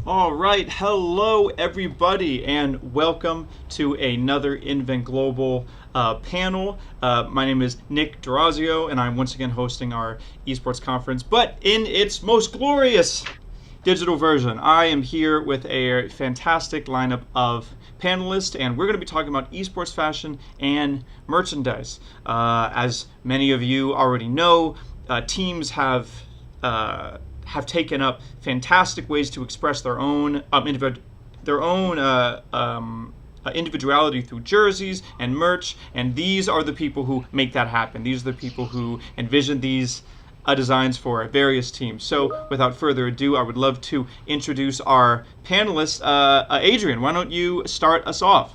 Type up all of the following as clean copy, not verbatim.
All right, hello everybody, and welcome to another Invent Global panel. My name is Nick Durazio, and I'm once again hosting our esports conference, but in its most glorious digital version. I am here with a fantastic lineup of panelists, and we're going to be talking about esports fashion and merchandise. As many of you already know, teams have taken up fantastic ways to express their own individuality through jerseys and merch, and these are the people who make that happen. These are the people who envision these designs for various teams. So without further ado, I would love to introduce our panelists. Adrian, why don't you start us off?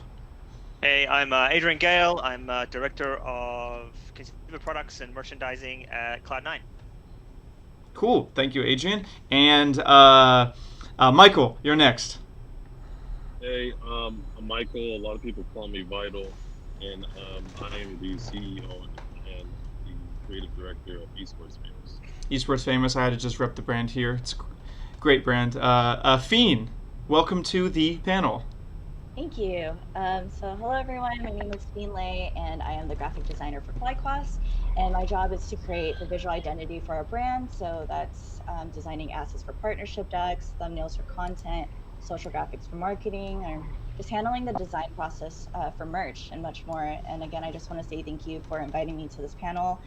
Hey, I'm Adrian Gale. I'm Director of Consumer Products and Merchandising at Cloud9. Cool. Thank you, Adrian. And Michael, you're next. Hey, I'm Michael. A lot of people call me Vital, and I am the CEO and the creative director of Esports Famous. Esports Famous. I had to just rep the brand here. It's a great brand. Fiend, welcome to the panel. Thank you. So hello everyone, my name is Fiend Lei, and I am the graphic designer for FlyQuest, and my job is to create the visual identity for our brand. So that's designing assets for partnership decks, thumbnails for content, social graphics for marketing, or just handling the design process for merch and much more. And again, I just want to say thank you for inviting me to this panel.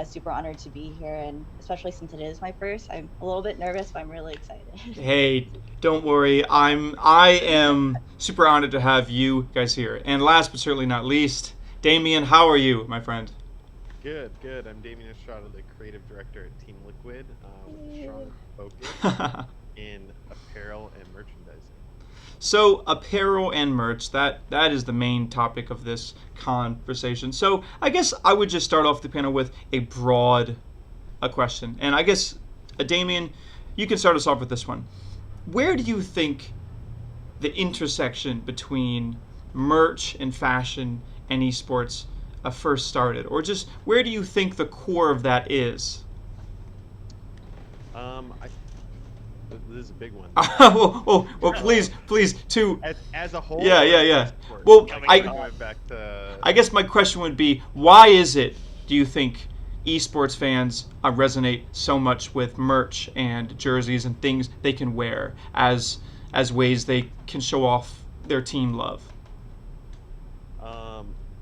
Super honored to be here, and especially since it is my first, I'm a little bit nervous, but I'm really excited. Hey, don't worry. I am super honored to have you guys here. And last but certainly not least, Damian, how are you, my friend? Good. I'm Damian Estrada, the creative director at Team Liquid, with a strong focus in apparel and merchandising. So apparel and merch, that is the main topic of this conversation. So I guess I would just start off the panel with a broad question. And I guess, Damian, you can start us off with this one. Where do you think the intersection between merch and fashion and esports first started? Or just where do you think the core of that is? This is a big one. well, please, to as a whole. Yeah. Well, going back to. I guess my question would be, why is it, do you think, esports fans resonate so much with merch and jerseys and things they can wear as ways they can show off their team love?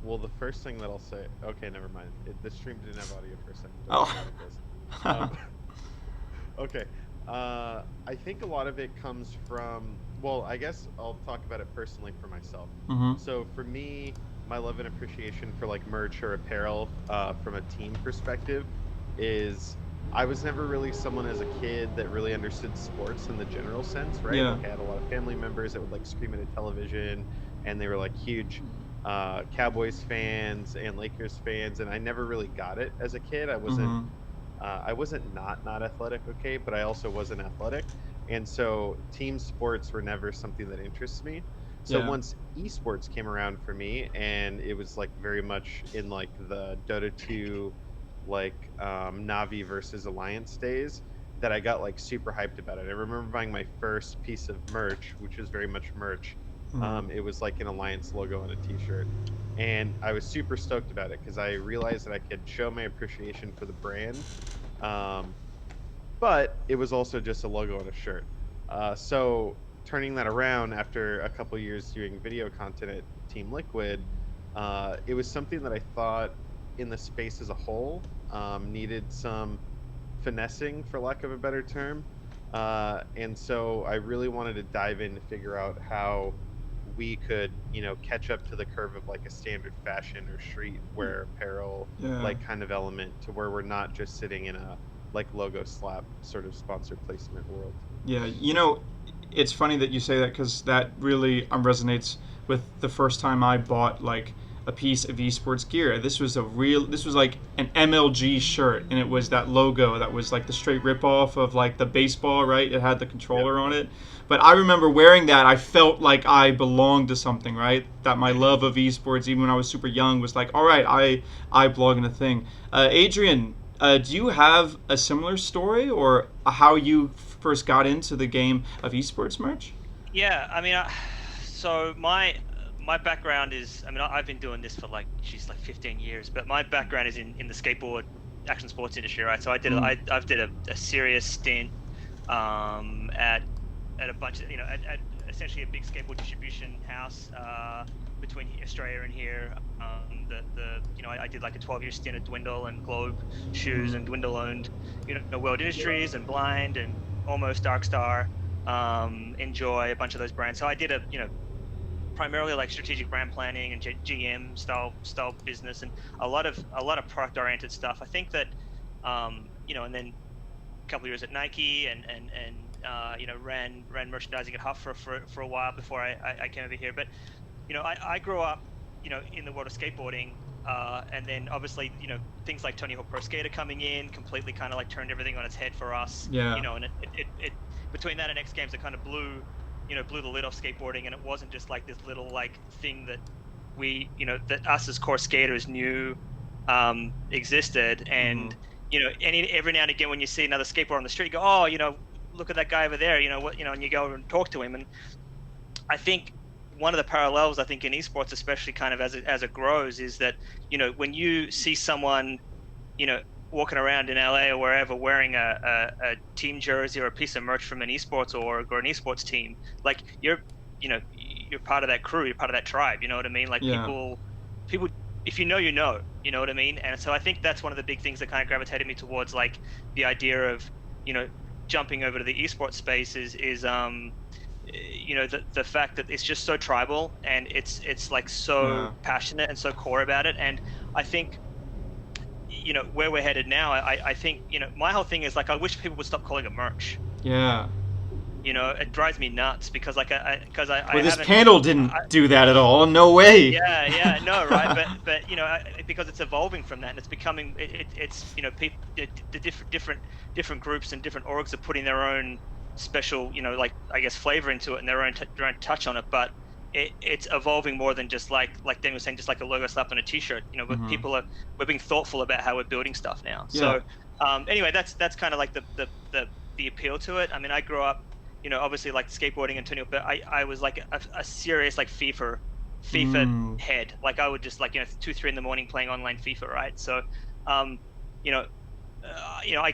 Well, the first thing that I'll say. Okay, never mind. The stream didn't have audio for a second. Okay. I think a lot of it comes from, well, I guess I'll talk about it personally for myself. Mm-hmm. So for me, my love and appreciation for like merch or apparel from a team perspective is I was never really someone as a kid that really understood sports in the general sense, right? Yeah. Like I had a lot of family members that would like scream at a television, and they were like huge Cowboys fans and Lakers fans, and I never really got it as a kid. I wasn't. Mm-hmm. I wasn't not athletic, okay, but I also wasn't athletic, and so team sports were never something that interests me. So once esports came around for me, and it was like very much in like the Dota 2, like Navi versus Alliance days, that I got like super hyped about it. I remember buying my first piece of merch, which was very much merch. Mm-hmm. It was like an Alliance logo on a t-shirt. And I was super stoked about it because I realized that I could show my appreciation for the brand. But it was also just a logo on a shirt. So turning that around after a couple years doing video content at Team Liquid, it was something that I thought in the space as a whole needed some finessing, for lack of a better term. And so I really wanted to dive in to figure out how we could, catch up to the curve of like a standard fashion or streetwear apparel, like kind of element, to where we're not just sitting in a like logo slap sort of sponsored placement world. Yeah, it's funny that you say that, because that really resonates with the first time I bought like a piece of esports gear. This was like an MLG shirt, and it was that logo that was like the straight ripoff of like the baseball, right? It had the controller on it. But I remember wearing that. I felt like I belonged to something, right? That my love of esports, even when I was super young, was like, all right, I belong in a thing. Adrian, Do you have a similar story, or how you first got into the game of esports merch? Yeah, I mean, so my background is, I mean, I've been doing this for like, geez, like 15 years, but my background is in the skateboard action sports industry, right? So I've did a serious stint at a bunch of, at essentially a big skateboard distribution house between Australia and here. I did like a 12-year stint at Dwindle and Globe Shoes, and Dwindle owned, World Industries and Blind and Almost Darkstar, Enjoy, a bunch of those brands. So I did primarily like strategic brand planning and GM style business, and a lot of product oriented stuff. I think that and then a couple of years at Nike, and ran merchandising at Huff for a while before I came over here. But I grew up in the world of skateboarding, and then obviously things like Tony Hawk Pro Skater coming in completely kind of like turned everything on its head for us. Yeah. And it between that and X Games, it kind of blew the lid off skateboarding, and it wasn't just like this little like thing that we that us as core skaters knew existed. And every now and again when you see another skateboarder on the street, you go, oh, look at that guy over there, and you go over and talk to him. And I think one of the parallels, I think, in esports, especially kind of as it grows, is that when you see someone walking around in LA or wherever wearing a team jersey or a piece of merch from an esports or an esports team, like you're part of that crew, you're part of that tribe, you know what I mean? Like people, if you know what I mean? And so I think that's one of the big things that kind of gravitated me towards like the idea of jumping over to the esports space is the fact that it's just so tribal, and it's like so passionate and so core about it. And I think where we're headed now, I think my whole thing is like, I wish people would stop calling it merch. Yeah. It drives me nuts because like well, this panel didn't do that at all. No way. Yeah, no, right, but because it's evolving from that, and it's becoming it's people, the different groups and different orgs are putting their own special like I guess flavor into it and their own touch on it, but it's evolving more than just like Dan was saying, just like a logo slapped on a t-shirt. But we're being thoughtful about how we're building stuff now. So anyway, that's kind of like the appeal to it. I mean, I grew up obviously like skateboarding and turning, but I was like a serious like FIFA head. Like I would just like 2-3 in the morning playing online FIFA, right? So I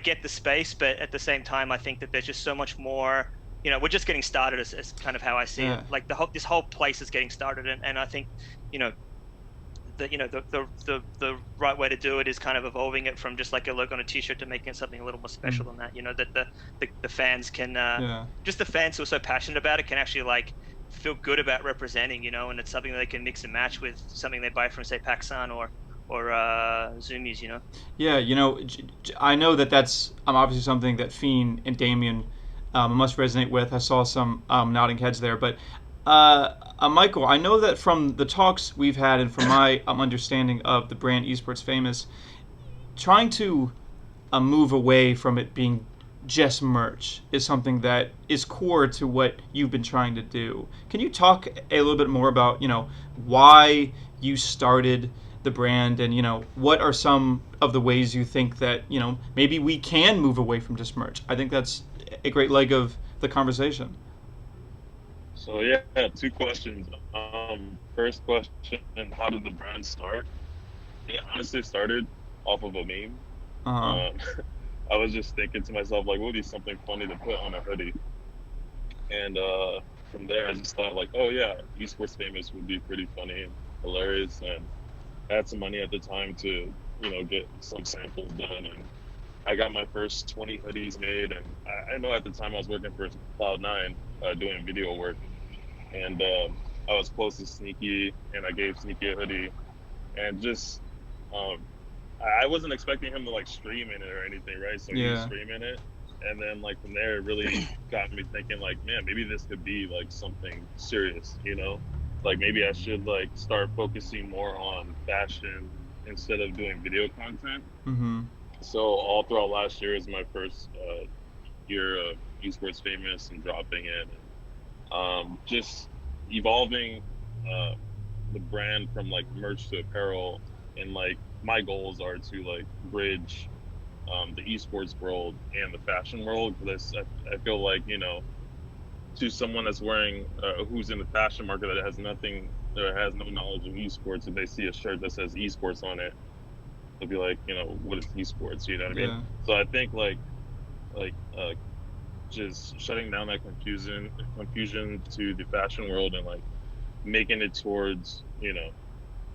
get the space, but at the same time I think that there's just so much more. We're just getting started as kind of how I see it. Like this whole place is getting started, and I think the right way to do it is kind of evolving it from just like a logo on a t-shirt to making it something a little more special than that. That the fans can just the fans who are so passionate about it can actually like feel good about representing, and it's something that they can mix and match with something they buy from, say, PacSun or Zoomies, Yeah, I know that's obviously something that Fiend and Damian must resonate with. I saw some nodding heads there, but Michael, I know that from the talks we've had and from my understanding of the brand Esports Famous, trying to move away from it being just merch is something that is core to what you've been trying to do. Can you talk a little bit more about why you started the brand, and what are some of the ways you think that maybe we can move away from just merch? I think that's a great leg of the conversation. So yeah, 2 questions. First question, how did the brand start? It honestly started off of a meme. I was just thinking to myself, like, what would be something funny to put on a hoodie? And from there, I just thought, like, oh yeah, Esports Famous would be pretty funny and hilarious. And I had some money at the time to, get some samples done. And I got my first 20 hoodies made. And I know at the time I was working for Cloud9, doing video work. And I was close to Sneaky, and I gave Sneaky a hoodie. And just, I wasn't expecting him to like stream in it or anything, right? So he was streaming it. And then like from there, it really got me thinking like, man, maybe this could be like something serious, Like maybe I should like start focusing more on fashion instead of doing video content. So all throughout last year is my first year of Esports Famous and dropping it. Just evolving the brand from like merch to apparel, and like my goals are to like bridge the esports world and the fashion world, because I feel like, you know, to someone that's wearing who's in the fashion market that has nothing or has no knowledge of esports, if they see a shirt that says esports on it, they'll be like, you know, what is esports? You know what I mean? Yeah. So I think like just shutting down that confusion to the fashion world, and like making it towards, you know,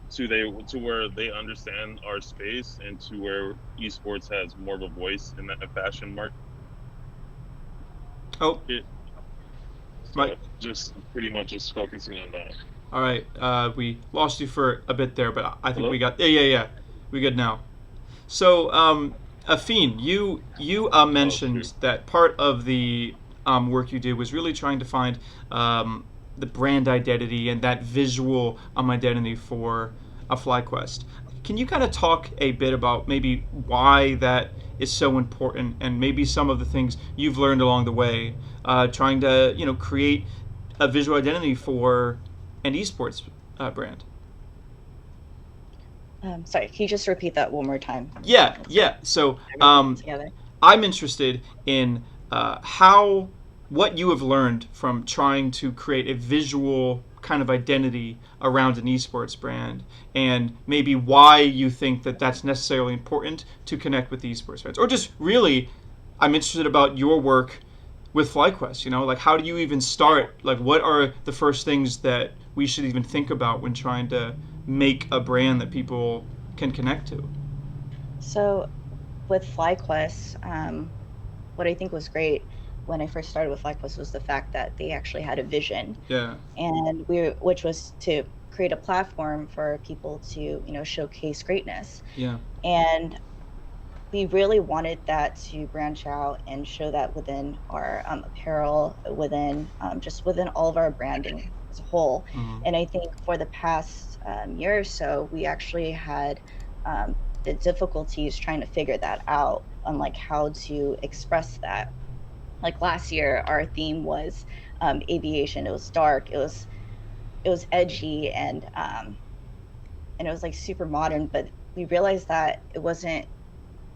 to where they understand our space, and to where esports has more of a voice in that fashion market. Oh, So Mike. just pretty much just focusing on that. All right. We lost you for a bit there, but I think Hello? we got. Yeah. We good now. So, Afeen, you mentioned shoot. that part of the work you did was really trying to find the brand identity and that visual identity for a FlyQuest. Can you kind of talk a bit about maybe why that is so important, and maybe some of the things you've learned along the way, trying to create a visual identity for an esports brand? Sorry, can you just repeat that one more time? Yeah. So Together. I'm interested in what you have learned from trying to create a visual kind of identity around an esports brand, and maybe why you think that that's necessarily important to connect with the esports fans, or just really, I'm interested about your work with FlyQuest. Like, how do you even start? Like, what are the first things that we should even think about when trying to make a brand that people can connect to? So with FlyQuest, what I think was great when I first started with FlyQuest was the fact that they actually had a vision, Yeah. and which was to create a platform for people to, showcase greatness. Yeah. And we really wanted that to branch out and show that within our apparel, just within all of our branding as a whole. Mhm. And I think for the past year or so, we actually had the difficulties trying to figure that out on like how to express that. Like last year, our theme was aviation. It was dark. It was edgy, and it was like super modern. But we realized that it wasn't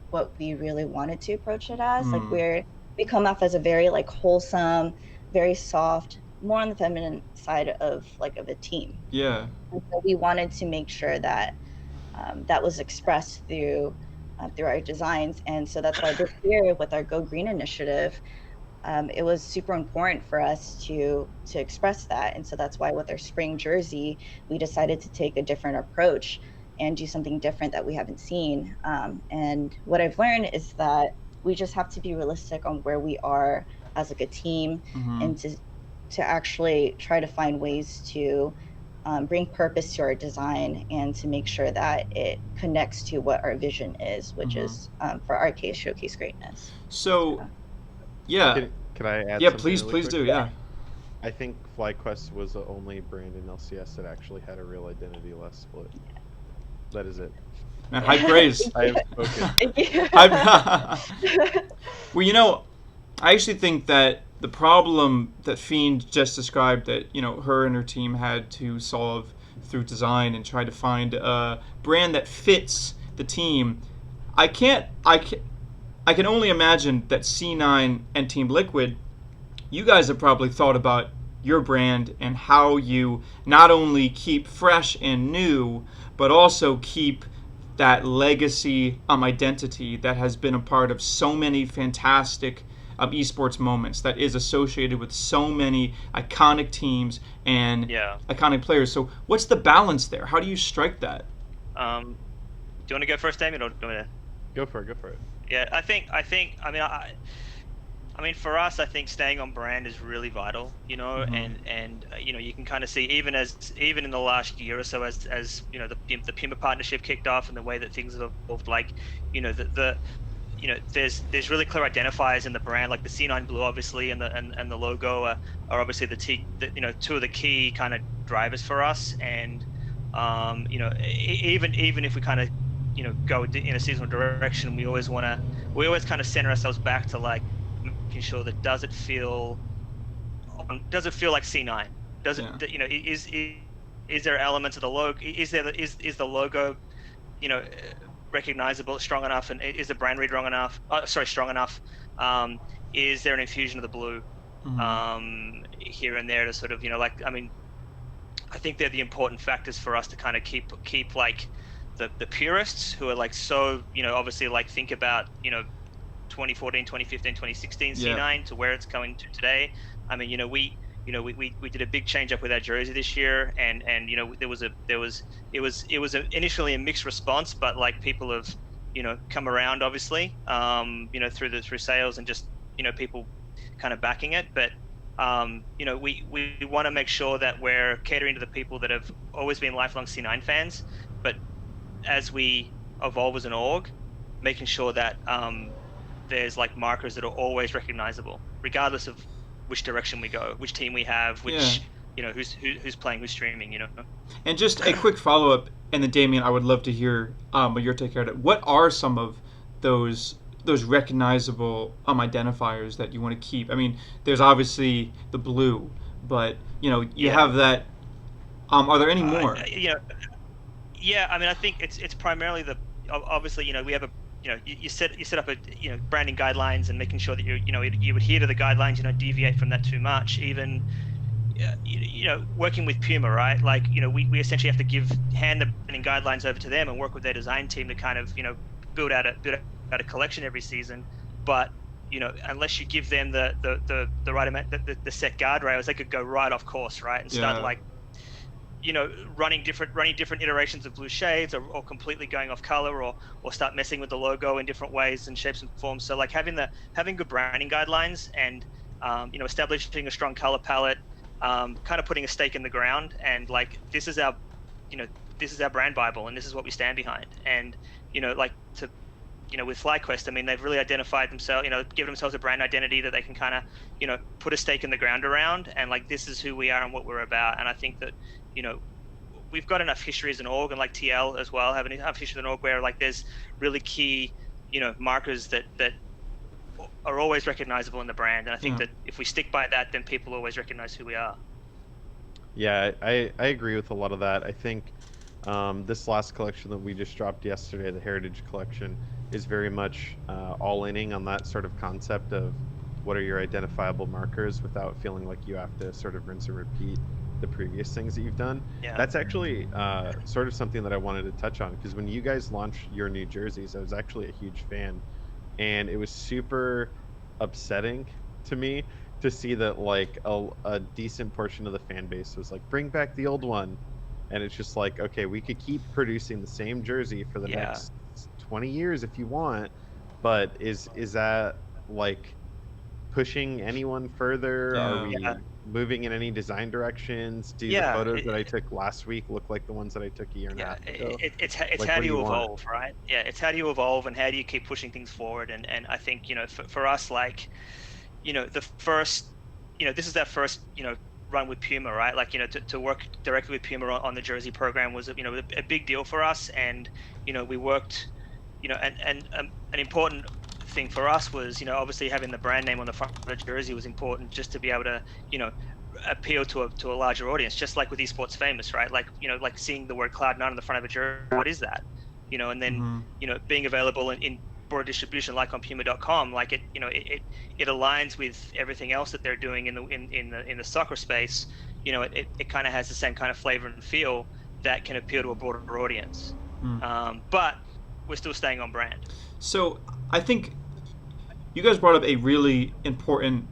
what we really wanted to approach it as. Like Mm. we come off as a very like wholesome, very soft, more on the feminine side of a team. Yeah. And so we wanted to make sure that that was expressed through our designs. And so that's why this year with our Go Green initiative, it was super important for us to express that. And so that's why with our spring jersey, we decided to take a different approach and do something different that we haven't seen. And what I've learned is that we just have to be realistic on where we are as like a team, Mhm. and to actually try to find ways to bring purpose to our design, and to make sure that it connects to what our vision is, which Mhm. is for our case, showcase greatness. So, So, yeah. Can I add Yeah, something please, really please quick? do. Yeah. I think FlyQuest was the only brand in LCS that actually had a real identity-less split. That is it. Man, high praise. I have spoken. Thank you. Well, I actually think that the problem that Fiend just described, that her and her team had to solve through design and try to find a brand that fits the team. I can only imagine that C9 and Team Liquid, you guys have probably thought about your brand and how you not only keep fresh and new, but also keep that legacy identity that has been a part of so many fantastic esports moments, that is associated with so many iconic teams and Yeah. iconic players. So what's the balance there? How do you strike that? Do you want to go first, Damian, or do you want me to? Go for it. Yeah, I mean, for us, I think staying on brand is really vital, Mhm. and you can kind of see even in the last year or so, as the Pimba partnership kicked off, and the way that things have evolved, like there's really clear identifiers in the brand, like the C9 blue, obviously, and the logo are obviously two of the key kind of drivers for us. And even if we kind of go in a seasonal direction, we always kind of center ourselves back to like making sure that does it feel like C9? Does it, is there elements of the logo? Is the logo recognizable, strong enough, and is the brand read strong enough? Is there an infusion of the blue here and there to sort of, I think they're the important factors for us to kind of keep like the purists who are like so, obviously like think about 2014, 2015, 2016 C9 to where it's going to today. I mean, we did a big change up with our jersey this year, and it was initially a mixed response, but like people have come around obviously through sales and just people kind of backing it, but we want to make sure that we're catering to the people that have always been lifelong C9 fans, but as we evolve as an org, making sure that there's like markers that are always recognizable regardless of which direction we go, which team we have, which who's playing, who's streaming, And just a quick follow-up, and then Damian, I would love to hear your take on it. What are some of those recognizable identifiers that you want to keep? I mean, there's obviously the blue, but you have that. Are there any more? I mean, I think it's primarily obviously we have a you set up a branding guidelines and making sure that you adhere to the guidelines, deviate from that too much. Even working with Puma, right? Like we essentially have to hand the branding guidelines over to them and work with their design team to kind of build out a collection every season. But unless you give them the right amount, the set guardrails, they could go right off course, right, and start like running different iterations of blue shades, or completely going off color, or start messing with the logo in different ways and shapes and forms. So like having good branding guidelines and establishing a strong color palette, kind of putting a stake in the ground, and like this is our brand Bible, and this is what we stand behind. And with FlyQuest, I mean, they've really identified themselves, given themselves a brand identity that they can kind of put a stake in the ground around, and like this is who we are and what we're about. And I think that we've got enough history as an org, and like TL as well, have enough history as an org where like there's really key markers that are always recognizable in the brand. And I think that if we stick by that, then people always recognize who we are. Yeah, I agree with a lot of that. I think this last collection that we just dropped yesterday, the Heritage Collection, is very much all-inning on that sort of concept of what are your identifiable markers without feeling like you have to sort of rinse and repeat the previous things that you've done. Yeah. That's actually sort of something that I wanted to touch on, because when you guys launched your new jerseys, I was actually a huge fan, and it was super upsetting to me to see that like a decent portion of the fan base was like, bring back the old one. And it's just like, okay, we could keep producing the same jersey for the next 20 years if you want, but is that like pushing anyone further? Are we moving in any design directions? Do the photos that I took last week look like the ones that I took a year and a half ago? It's like, how do you evolve, right? Yeah, it's how do you evolve and how do you keep pushing things forward? And I think for us, like the first this is our first run with Puma, right? Like to work directly with Puma on the jersey program was a big deal for us, and we worked and an important thing for us was obviously having the brand name on the front of the jersey was important, just to be able to appeal to a larger audience, just like with Esports Famous, right? Like like seeing the word Cloud9 on the front of a jersey, what is that? And then being available in broader distribution like on Puma.com, like it aligns with everything else that they're doing in the soccer space. It kind of has the same kind of flavor and feel that can appeal to a broader audience. But we're still staying on brand. So I think you guys brought up a really important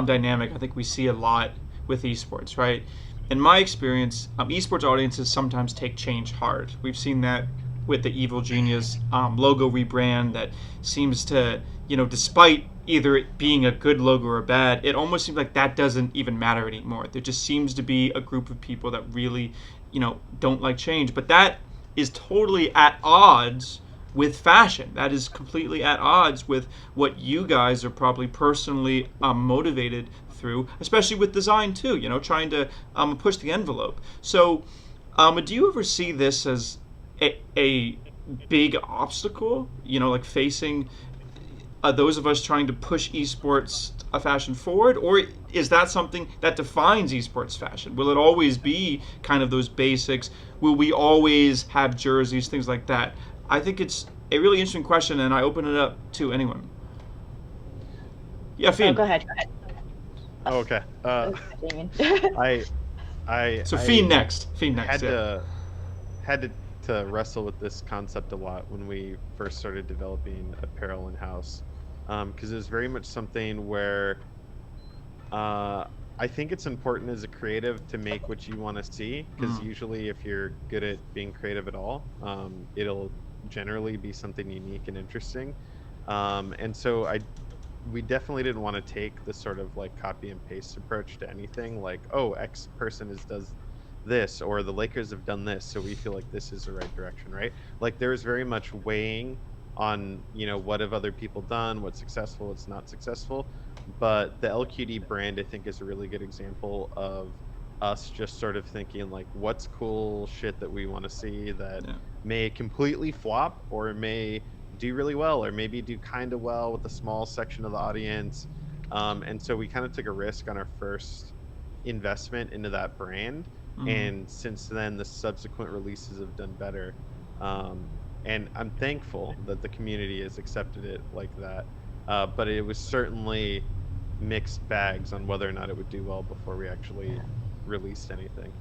dynamic I think we see a lot with esports, right? In my experience, esports audiences sometimes take change hard. We've seen that with the Evil Genius logo rebrand that seems to, despite either it being a good logo or bad, it almost seems like that doesn't even matter anymore. There just seems to be a group of people that really, don't like change. But that is totally at odds with fashion. That is completely at odds with what you guys are probably personally motivated through, especially with design too, trying to push the envelope. So do you ever see this as a big obstacle, like facing those of us trying to push esports fashion forward? Or is that something that defines esports fashion? Will it always be kind of those basics? Will we always have jerseys, things like that? I think it's a really interesting question, and I open it up to anyone. Yeah, Fiend. Go ahead. Oh, okay. Damian. So I Fiend next. Fiend next. had to wrestle with this concept a lot when we first started developing apparel in house, because it was very much something where I think it's important as a creative to make what you want to see, because usually if you're good at being creative at all, it'll generally be something unique and interesting. And so we definitely didn't want to take the sort of like copy and paste approach to anything, like, oh, X person does this, or the Lakers have done this, so we feel like this is the right direction, right? Like there was very much weighing on, what have other people done, what's successful, what's not successful. But the LQD brand, I think, is a really good example of us just sort of thinking like, what's cool shit that we want to see that may completely flop, or may do really well, or maybe do kind of well with a small section of the audience. And so we kind of took a risk on our first investment into that brand. And since then, the subsequent releases have done better. And I'm thankful that the community has accepted it like that. But it was certainly mixed bags on whether or not it would do well before we actually released anything.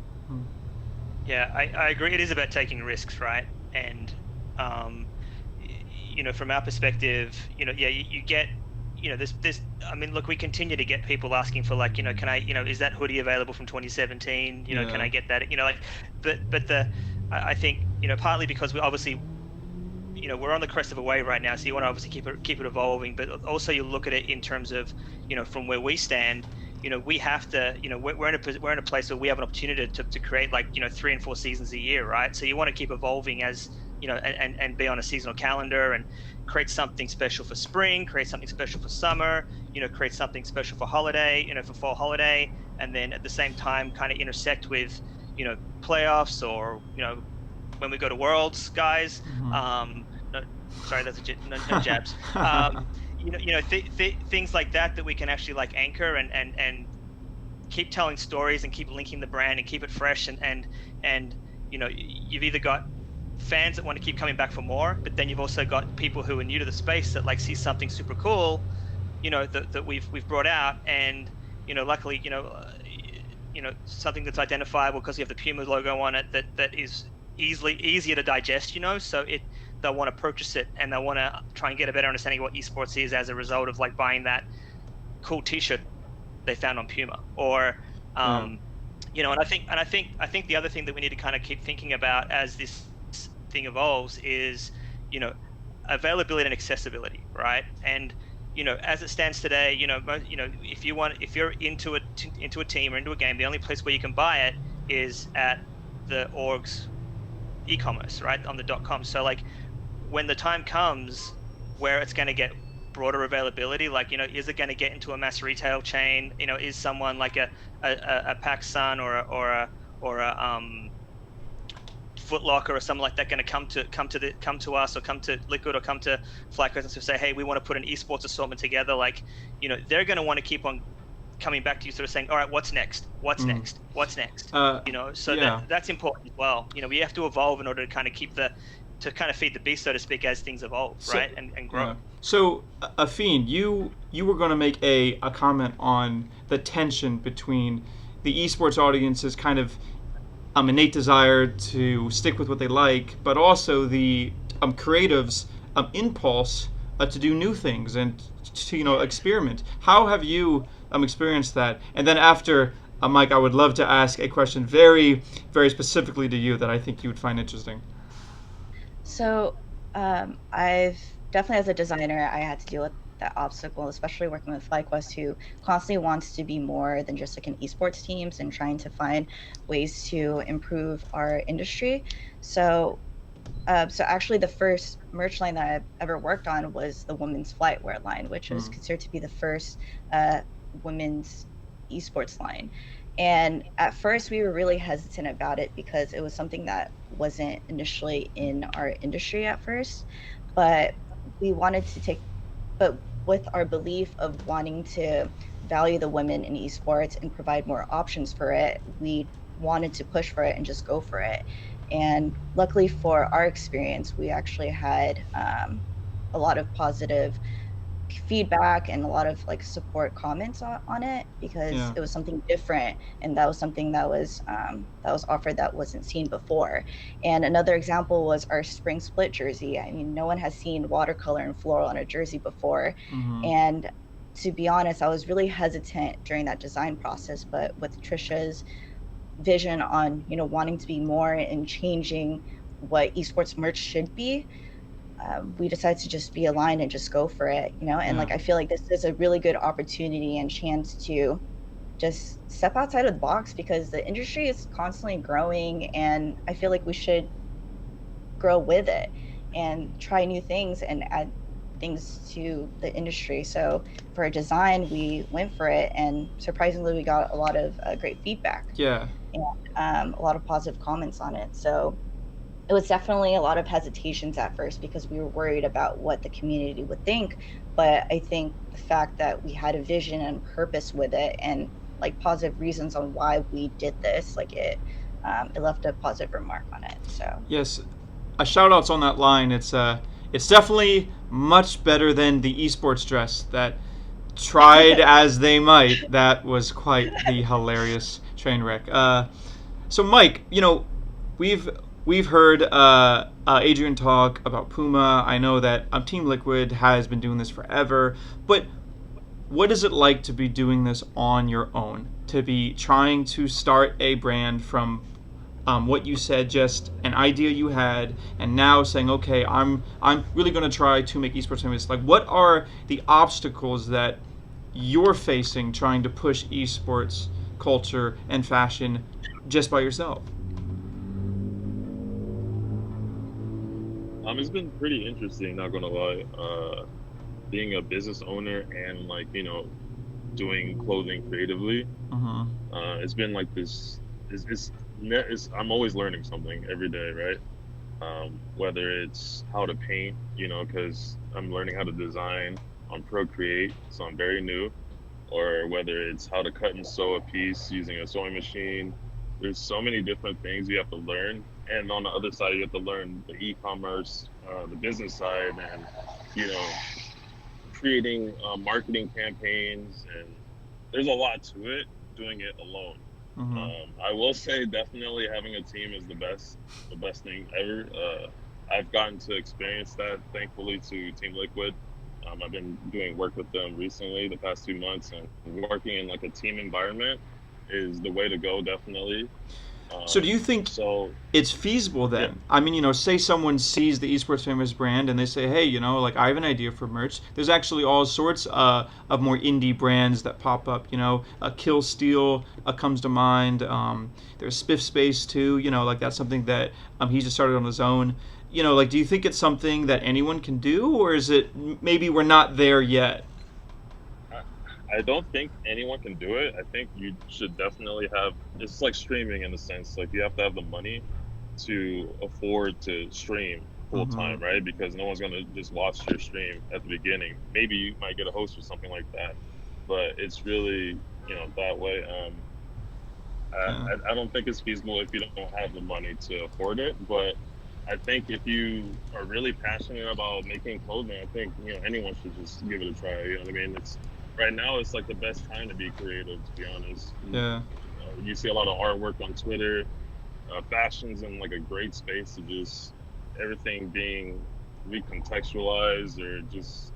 Yeah, I agree. It is about taking risks, right? And from our perspective, you get, this. I mean, look, we continue to get people asking for like, can I, is that hoodie available from 2017? Can I get that? I think, partly because we obviously, we're on the crest of a wave right now, so you want to obviously keep it evolving, but also you look at it in terms of, from where we stand, we have to, we're in a place where we have an opportunity to create like, 3 and 4 seasons a year, right? So you want to keep evolving as, and be on a seasonal calendar and create something special for spring, create something special for summer, create something special for holiday, for fall holiday, and then at the same time kind of intersect with, playoffs, or, when we go to Worlds, guys. No, sorry, that's no jabs. Things like that we can actually like anchor and keep telling stories and keep linking the brand and keep it fresh, and you've either got fans that want to keep coming back for more, but then you've also got people who are new to the space that like see something super cool, that we've brought out, and luckily something that's identifiable because you have the Puma logo on it that is easier to digest, so they'll want to purchase it, and they'll want to try and get a better understanding of what esports is as a result of like buying that cool T-shirt they found on Puma, or and I think the other thing that we need to kind of keep thinking about as this thing evolves is availability and accessibility, right? And as it stands today, if you're into a team or into a game, the only place where you can buy it is at the org's e-commerce, right, on the .com. So like when the time comes where it's going to get broader availability, like is it going to get into a mass retail chain? Is someone like a PacSun or a Foot Locker or something like that going to come to us, or come to Liquid, or come to FlyQuest and say, hey, we want to put an esports assortment together? Like, they're going to want to keep on coming back to you, sort of saying, all right, what's next? What's next? That's important as well. We have to evolve in order to kind of feed the beast, so to speak, as things evolve, right, and grow. So, Fiend, you were going to make a comment on the tension between the esports audience's kind of innate desire to stick with what they like, but also the creatives' impulse to do new things and to experiment. How have you experienced that? And then after, Mike, I would love to ask a question very, very specifically to you that I think you would find interesting. So I've definitely, as a designer, I had to deal with that obstacle, especially working with FlyQuest, who constantly wants to be more than just like an esports teams, and trying to find ways to improve our industry. So actually the first merch line that I've ever worked on was the women's flightwear line, which was considered to be the first women's esports line. And at first we were really hesitant about it because it was something that wasn't initially in our industry at first, but we wanted to but with our belief of wanting to value the women in esports and provide more options for it, we wanted to push for it and just go for it. And luckily for our experience, we actually had a lot of positive feedback and a lot of like support comments on it, because it was something different, and that was something that was offered that wasn't seen before. And another example was our spring split jersey. I mean, no one has seen watercolor and floral on a jersey before. And to be honest, I was really hesitant during that design process, but with Trisha's vision on, you know, wanting to be more and changing what esports merch should be, we decided to just be aligned and just go for it, you know. And like, I feel like this is a really good opportunity and chance to just step outside of the box, because the industry is constantly growing, and I feel like we should grow with it and try new things and add things to the industry. So for a design, we went for it, and surprisingly we got a lot of great feedback, and a lot of positive comments on it. So it was definitely a lot of hesitations at first, because we were worried about what the community would think. But I think the fact that we had a vision and purpose with it, and like positive reasons on why we did this, like it left a positive remark on it. So yes, a shout outs on that line. It's definitely much better than the esports dress that tried as they might. That was quite the hilarious train wreck. So Mike, you know, we've heard Adrian talk about Puma. I know that Team Liquid has been doing this forever, but what is it like to be doing this on your own? To be trying to start a brand from what you said, just an idea you had, and now saying, okay, I'm really going to try to make esports famous. Like, what are the obstacles that you're facing trying to push esports culture and fashion just by yourself? It's been pretty interesting, not gonna lie. Being a business owner and, like, you know, doing clothing creatively. It's been like this. I'm always learning something every day, right? Whether it's how to paint, you know, because I'm learning how to design on Procreate, so I'm very new, or whether it's how to cut and sew a piece using a sewing machine. There's so many different things you have to learn. And on the other side, you have to learn the e-commerce, the business side, and, you know, creating marketing campaigns. And there's a lot to it, doing it alone. I will say definitely having a team is the best thing ever. I've gotten to experience that, thankfully, to Team Liquid. I've been doing work with them recently, the past 2 months, and working in like a team environment is the way to go, definitely. So do you think it's feasible then? Yeah. I mean, you know, say someone sees the Esports Famous brand and they say, hey, you know, like, I have an idea for merch. There's actually all sorts of more indie brands that pop up, you know. Kill Steel comes to mind. There's Spiff Space too, you know, like, that's something that he just started on his own. You know, like, do you think it's something that anyone can do, or is it maybe we're not there yet? I don't think anyone can do it. I think you should definitely have, it's like streaming in a sense. Like, you have to have the money to afford to stream full time, right? Because no one's going to just watch your stream at the beginning. Maybe you might get a host or something like that, but it's really, you know, that way. I don't think it's feasible if you don't have the money to afford it, but I think if you are really passionate about making clothing, I think, you know, anyone should just give it a try. You know what I mean? Right now, it's like the best time to be creative, to be honest. Yeah. You see a lot of artwork on Twitter. Fashion's in like a great space to just everything being recontextualized, or just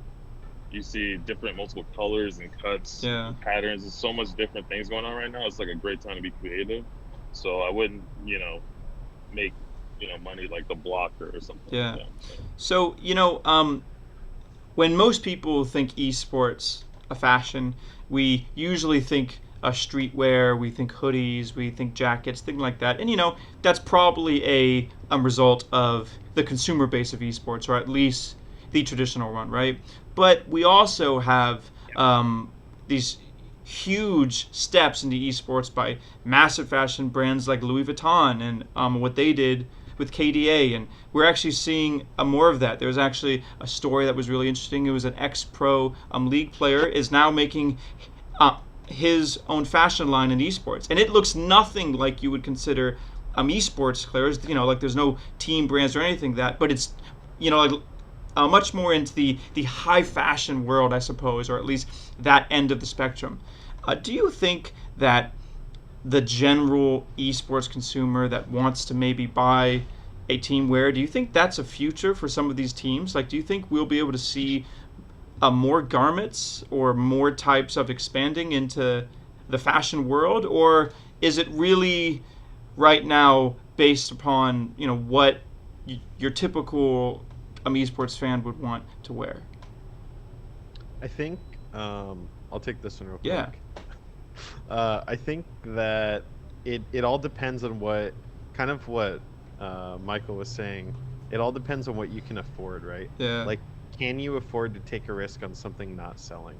you see different multiple colors and cuts, and patterns. There's so much different things going on right now. It's like a great time to be creative. So I wouldn't, you know, make, you know, money like the blocker or something like that. So, you know, when most people think esports, a fashion, we usually think streetwear, we think hoodies, we think jackets, things like that. And, you know, that's probably a result of the consumer base of esports, or at least the traditional one, right? But we also have these huge steps into esports by massive fashion brands like Louis Vuitton and what they did with KDA, and we're actually seeing more of that. There was actually a story that was really interesting. It was an ex-pro league player is now making his own fashion line in esports, and it looks nothing like you would consider esports players. Like there's no team brands or anything but it's like much more into the high fashion world, I suppose, or at least that end of the spectrum. Do you think that the general esports consumer that wants to maybe buy a team wear, do you think that's a future for some of these teams? Like, do you think we'll be able to see more garments or more types of expanding into the fashion world, or is it really right now based upon what your typical esports fan would want to wear? I think I'll take this one real quick. Yeah. I think that it all depends on what Michael was saying. It all depends on what you can afford, right? Yeah. Like, can you afford to take a risk on something not selling?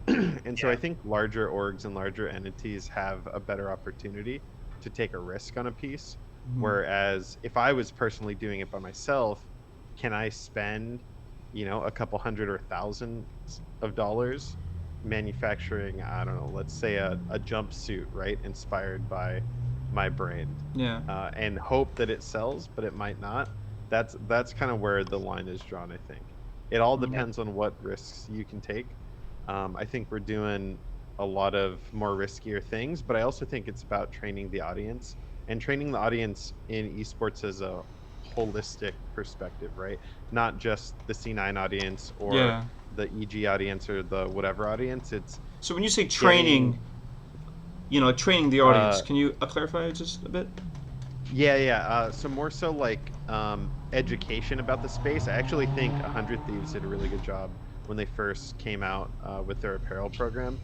And so I think larger orgs and larger entities have a better opportunity to take a risk on a piece. Mm-hmm. Whereas if I was personally doing it by myself, can I spend, a couple hundred or thousands of dollars manufacturing, I don't know, let's say a jumpsuit, right, inspired by my brand, and hope that it sells, but it might not. That's kind of where the line is drawn. I think it all depends on what risks you can take. I think we're doing a lot of more riskier things, but I also think it's about training the audience, and training the audience in esports as a holistic perspective, right? Not just the C9 audience or the EG audience or the whatever audience. It's so when you say training, training the audience, can you clarify just a bit? So more so like education about the space. I actually think 100 Thieves did a really good job when they first came out with their apparel program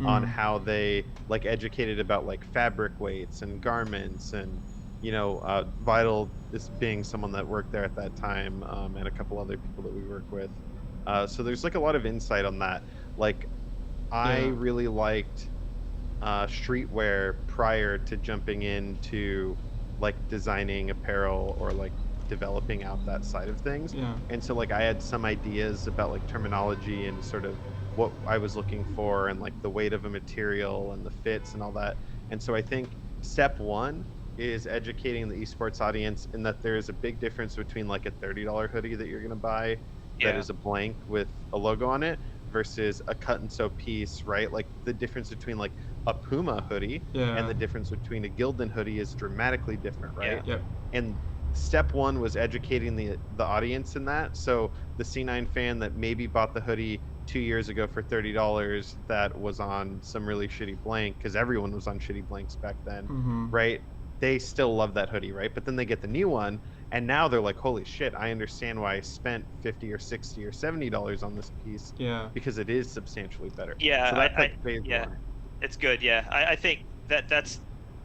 on how they like educated about like fabric weights and garments, and Vital, this being someone that worked there at that time, and a couple other people that we work with. So there's like a lot of insight on that. Like I really liked streetwear prior to jumping into like designing apparel or like developing out that side of things. And so like I had some ideas about like terminology and sort of what I was looking for, and like the weight of a material and the fits and all that. And so I think step one is educating the esports audience in that there is a big difference between like a $30 hoodie that you're going to buy that is a blank with a logo on it versus a cut and sew piece, right? Like the difference between like a Puma hoodie and the difference between a Gildan hoodie is dramatically different, right? And step one was educating the audience in that. So the C9 fan that maybe bought the hoodie 2 years ago for $30 that was on some really shitty blank, because everyone was on shitty blanks back then, right? They still love that hoodie, right? But then they get the new one, and now they're like, holy shit, I understand why I spent $50 or $60 or $70 on this piece, because it is substantially better. So that's phase one. It's good. I think that's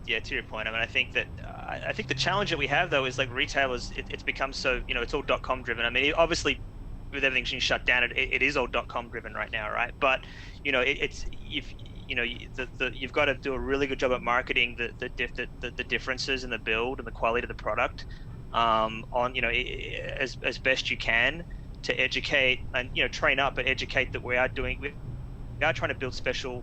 to your point. I mean, I think the challenge that we have though is like retailers. It's become so it's all .com driven. I mean, obviously with everything being shut down, it is all .com driven right now, right? But it's if you've got to do a really good job at marketing the differences in the build and the quality of the product, on as best you can to educate and train up, but educate that we are trying to build special,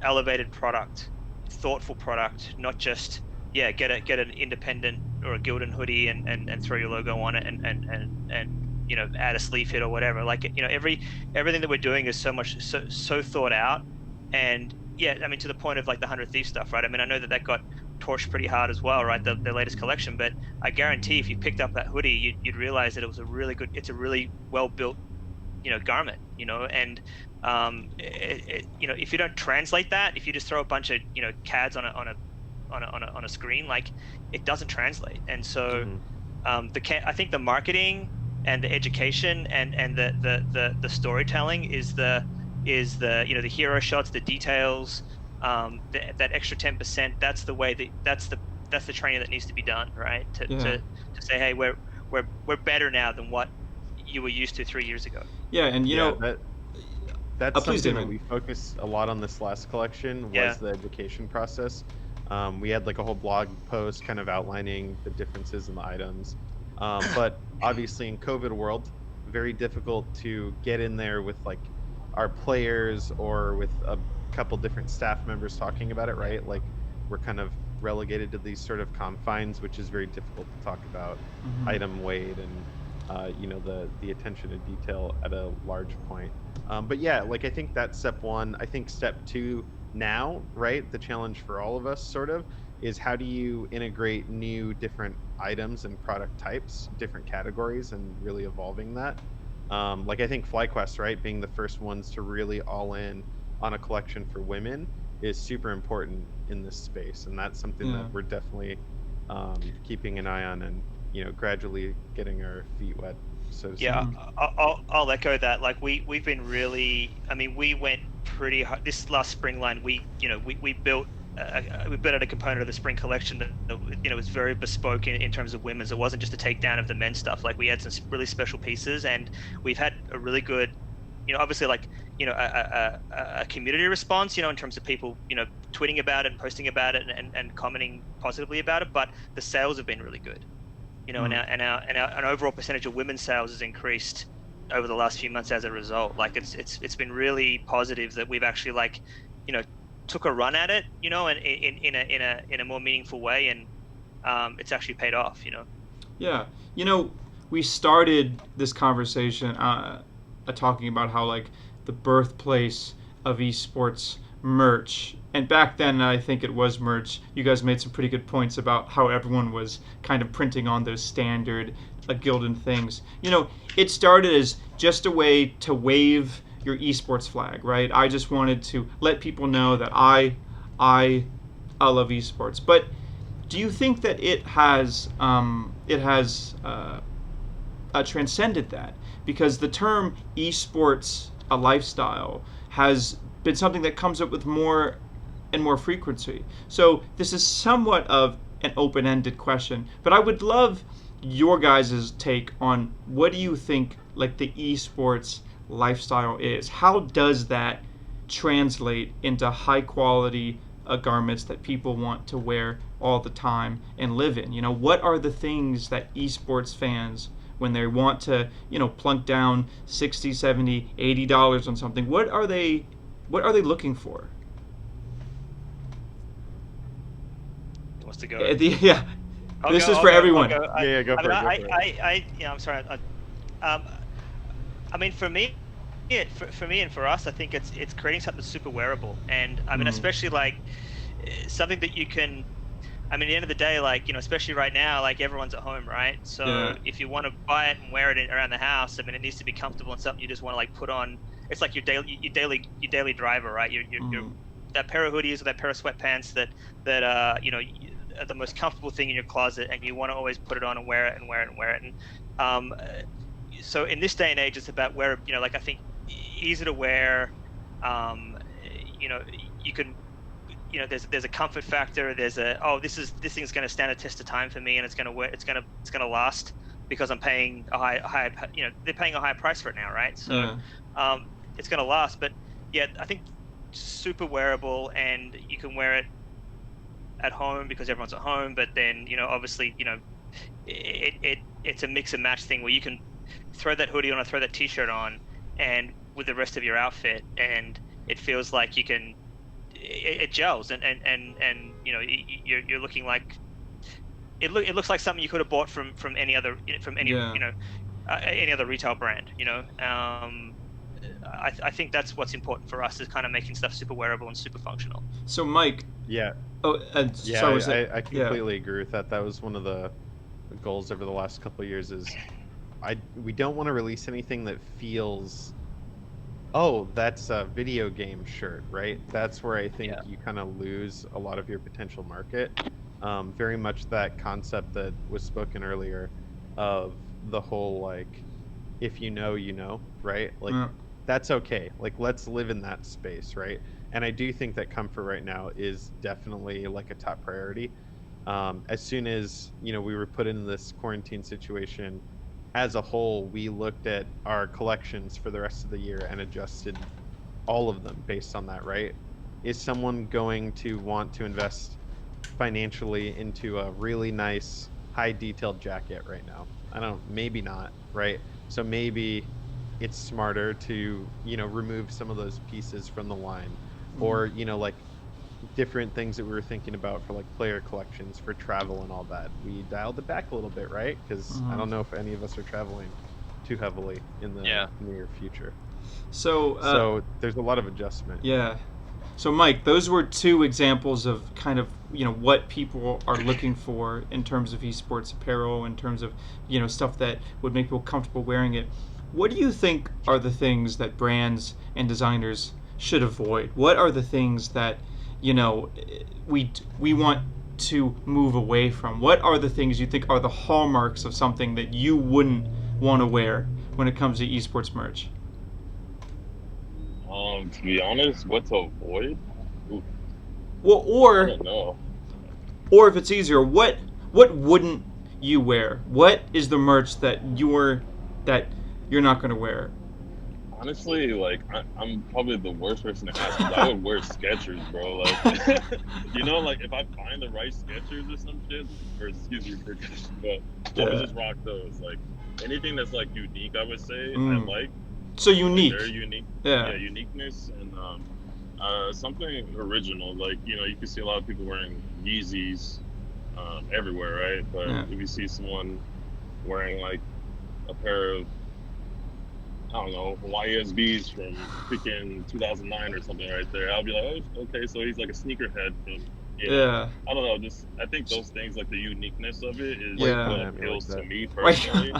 elevated product, thoughtful product, not just get an independent or a Gildan hoodie and throw your logo on it and add a sleeve hit or whatever. Like everything that we're doing is so thought out, and I mean to the point of like the 100 Thieves stuff, right? I mean, I know that got torched pretty hard as well, right? The latest collection, but I guarantee if you picked up that hoodie, you'd realize that it's a really well built garment, and if you don't translate that, if you just throw a bunch of CADs on a screen, like it doesn't translate. And so I think the marketing and the education and the storytelling is the hero shots, the details, that extra 10%. That's the way that's the training that needs to be done, right? To say, hey, we're better now than what you were used to 3 years ago. That's something that we focused a lot on this last collection was the education process. We had like a whole blog post kind of outlining the differences in the items, but obviously in COVID world, very difficult to get in there with like our players or with couple different staff members talking about it, right? Like we're kind of relegated to these sort of confines, which is very difficult to talk about item weight and you know, the attention to detail at a large point. But yeah, like I think that's step one. I think step two now, right? The challenge for all of us sort of is how do you integrate new different items and product types, different categories, and really evolving that. Like I think FlyQuest, right, being the first ones to really all in on a collection for women is super important in this space, and that's something that we're definitely keeping an eye on, and you know, gradually getting our feet wet. So I'll echo that. Like we've been really, I mean, we went pretty hard this last spring line. We built out a component of the spring collection that, you know, was very bespoke in terms of women's. It wasn't just a takedown of the men's stuff. Like we had some really special pieces, and we've had a really good, you know, obviously like, you know, a community response, you know, in terms of people, you know, tweeting about it and posting about it and commenting positively about it. But the sales have been really good, you know, and our overall percentage of women's sales has increased over the last few months as a result. Like it's been really positive that we've actually, like, you know, took a run at it, you know, and in a more meaningful way, and it's actually paid off, you know. Yeah, you know, we started this conversation talking about how, like, the birthplace of esports merch, and back then I think it was merch. You guys made some pretty good points about how everyone was kind of printing on those standard Gildan things. You know, it started as just a way to wave your esports flag, right? I just wanted to let people know that I love esports. But do you think that it has transcended that? Because the term esports, a lifestyle, has been something that comes up with more and more frequency. So this is somewhat of an open-ended question, but I would love your guys' take on what do you think, like, the esports lifestyle is. How does that translate into high quality garments that people want to wear all the time and live in? You know, what are the things that esports fans, when they want to, you know, plunk down $60, $70, $80 on something, what are they looking for? Wants to go? Yeah, this is for everyone. Go for it. You know, I'm sorry. I mean, for me and for us, I think it's creating something super wearable, and I mean, especially like something that you can. I mean, at the end of the day, like, you know, especially right now, like everyone's at home, right? So if you want to buy it and wear it around the house, I mean, it needs to be comfortable and something you just want to, like, put on. It's like your daily driver, right? Your that pair of hoodies or that pair of sweatpants that you know, are the most comfortable thing in your closet, and you want to always put it on and wear it and wear it and wear it. And so in this day and age, it's about where, you know, like, I think easy to wear. You know, you can. You know, there's a comfort factor. There's this thing's going to stand a test of time for me, and it's going to last because I'm paying a high, you know, they're paying a high price for it now, right? So it's going to last. But yeah, I think super wearable, and you can wear it at home because everyone's at home. But then, you know, obviously, you know, it's a mix and match thing where you can throw that hoodie on or throw that t-shirt on, and with the rest of your outfit, and it feels like you can. It gels, and you know, you're looking like it looks like something you could have bought from any other you know, any other retail brand, you know. I think that's what's important for us, is kind of making stuff super wearable and super functional. So Mike, I completely agree with that. That was one of the goals over the last couple of years, is we don't want to release anything that feels, oh, that's a video game shirt, right? That's where I think you kind of lose a lot of your potential market. Very much that concept that was spoken earlier of the whole, like, if you know, you know, right? Like, that's okay. Like, let's live in that space, right? And I do think that comfort right now is definitely, like, a top priority. As soon as, you know, we were put in this quarantine situation, as a whole, we looked at our collections for the rest of the year and adjusted all of them based on that, right? Is someone going to want to invest financially into a really nice, high detailed jacket right now? Maybe not, right? So maybe it's smarter to, you know, remove some of those pieces from the line. or like different things that we were thinking about for like player collections for travel and all that. We dialed it back a little bit, right? Because I don't know if any of us are traveling too heavily in the near future. So there's a lot of adjustment. Yeah. So Mike, those were two examples of kind of what people are looking for in terms of esports apparel, in terms of stuff that would make people comfortable wearing it. What do you think are the things that brands and designers should avoid? What are the things that we want to move away from? What are the things you think are the hallmarks of something that you wouldn't want to wear when it comes to esports merch? To be honest, what to avoid? Ooh, Well, I don't know. or if it's easier, what wouldn't you wear? What is the merch that you're not going to wear? Honestly, like I'm probably the worst person to ask. 'Cause I would wear Skechers, bro. Like, like if I find the right Skechers or some shit, or excuse me for but I would just rock those. Like anything that's like unique, I would say I like. So unique. Like, they're unique. Yeah. Uniqueness and something original. Like you can see a lot of people wearing Yeezys everywhere, right? But if you see someone wearing like a pair of I don't know, YSBs from freaking 2009 or something right there, I'll be like, oh, okay, so he's like a sneakerhead from, I don't know, just, I think those things, like the uniqueness of it is what appeals to me personally.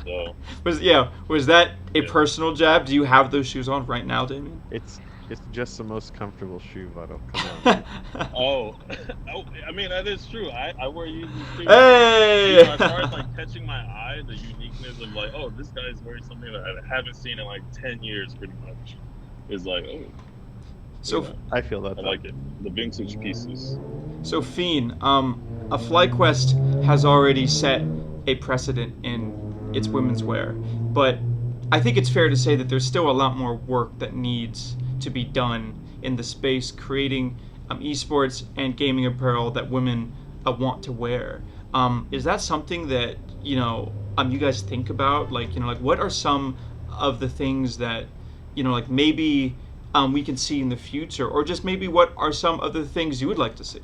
So. Was that a personal jab? Do you have those shoes on right now, Damian? It's just the most comfortable shoe, Vado. Come on. Oh, I mean, that is true. I wear Yeezys too. Hey! As far as like catching my eye, the uniqueness of like, oh, this guy's wearing something that I haven't seen in like 10 years pretty much is like, oh. So I feel that. I like it. The vintage pieces. So Fiend, a FlyQuest has already set a precedent in its women's wear, but I think it's fair to say that there's still a lot more work that needs to be done in the space creating esports and gaming apparel that women want to wear. Is that something that you guys think about? Like what are some of the things that like maybe we can see in the future, or just maybe what are some of the things you would like to see?